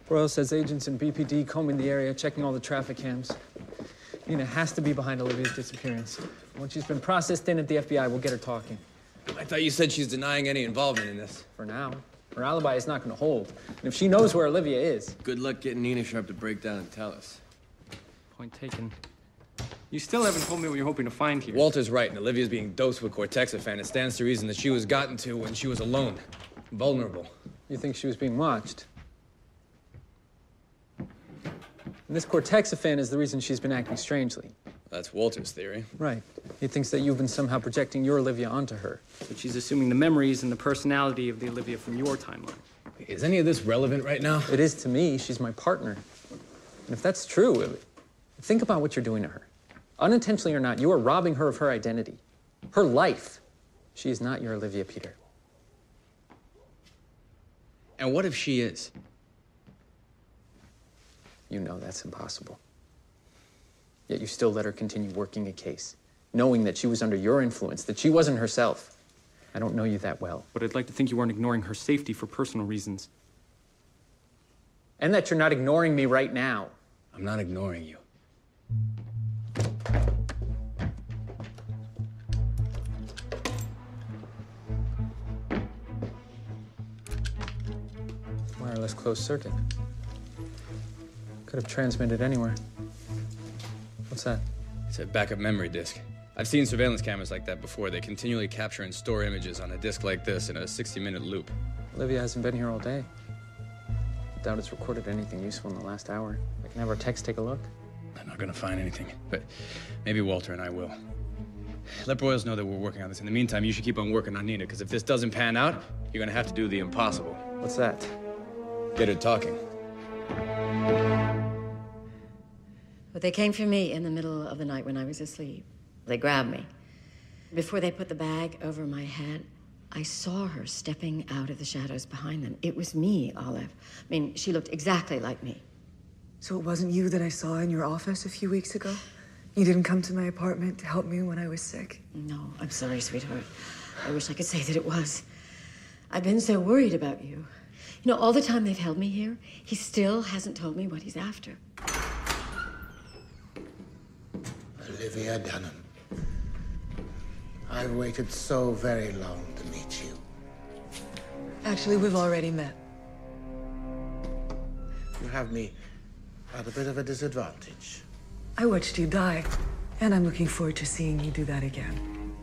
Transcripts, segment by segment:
Royal says agents in BPD combing the area, checking all the traffic cams. Nina has to be behind Olivia's disappearance. Once she's been processed in at the FBI, we'll get her talking. I thought you said she's denying any involvement in this. For now. Her alibi is not going to hold. And if she knows where Olivia is... Good luck getting Nina Sharp to break down and tell us. Point taken. You still haven't told me what you're hoping to find here. Walter's right, and Olivia's being dosed with cortexiphan. It stands to reason that she was gotten to when she was alone. Vulnerable. You think she was being watched? And this cortexiphan is the reason she's been acting strangely. That's Walter's theory. Right. He thinks that you've been somehow projecting your Olivia onto her. But she's assuming the memories and the personality of the Olivia from your timeline. Is any of this relevant right now? It is to me. She's my partner. And if that's true, think about what you're doing to her. Unintentionally or not, you are robbing her of her identity, her life. She is not your Olivia, Peter. And what if she is? You know that's impossible. Yet you still let her continue working a case, knowing that she was under your influence, that she wasn't herself. I don't know you that well. But I'd like to think you weren't ignoring her safety for personal reasons. And that you're not ignoring me right now. I'm not ignoring you. Wireless closed circuit. Could have transmitted anywhere. What's that? It's a backup memory disk. I've seen surveillance cameras like that before. They continually capture and store images on a disk like this in a 60-minute loop. Olivia hasn't been here all day. I doubt it's recorded anything useful in the last hour. I can have our techs take a look. I'm not gonna find anything, but maybe Walter and I will. Let Broyles know that we're working on this. In the meantime, you should keep on working on Nina, because if this doesn't pan out, you're gonna have to do the impossible. What's that? Get her talking. But they came for me in the middle of the night when I was asleep. They grabbed me. Before they put the bag over my head, I saw her stepping out of the shadows behind them. It was me, Olive. I mean, she looked exactly like me. So it wasn't you that I saw in your office a few weeks ago? You didn't come to my apartment to help me when I was sick? No, I'm sorry, sweetheart. I wish I could say that it was. I've been so worried about you. You know, all the time they've held me here, he still hasn't told me what he's after. Olivia Dunham. I've waited so very long to meet you. Actually, we've already met. You have me at a bit of a disadvantage. I watched you die, and I'm looking forward to seeing you do that again.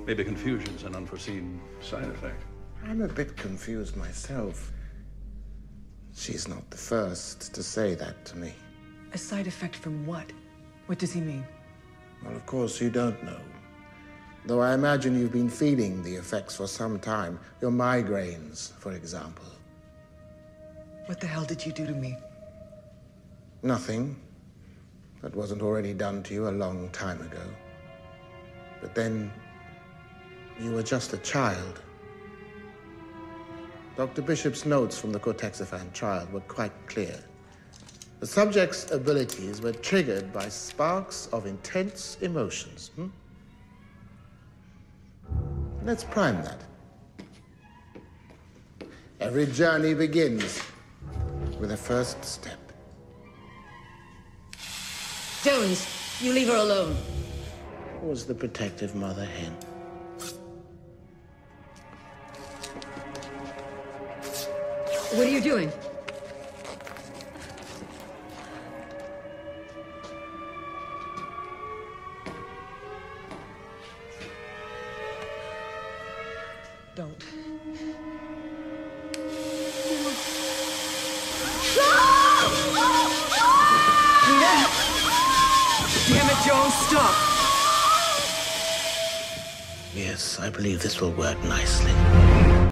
Maybe confusion's an unforeseen side effect. I'm a bit confused myself. She's not the first to say that to me. A side effect from what? What does he mean? Well, of course, you don't know. Though I imagine you've been feeling the effects for some time. Your migraines, for example. What the hell did you do to me? Nothing that wasn't already done to you a long time ago. But then, you were just a child. Dr. Bishop's notes from the cortexiphan trial were quite clear. The subject's abilities were triggered by sparks of intense emotions. Let's prime that. Every journey begins with a first step. Jones, you leave her alone. Was the protective mother hen. What are you doing? Don't. Damn it, Jones, stop! Yes, I believe this will work nicely.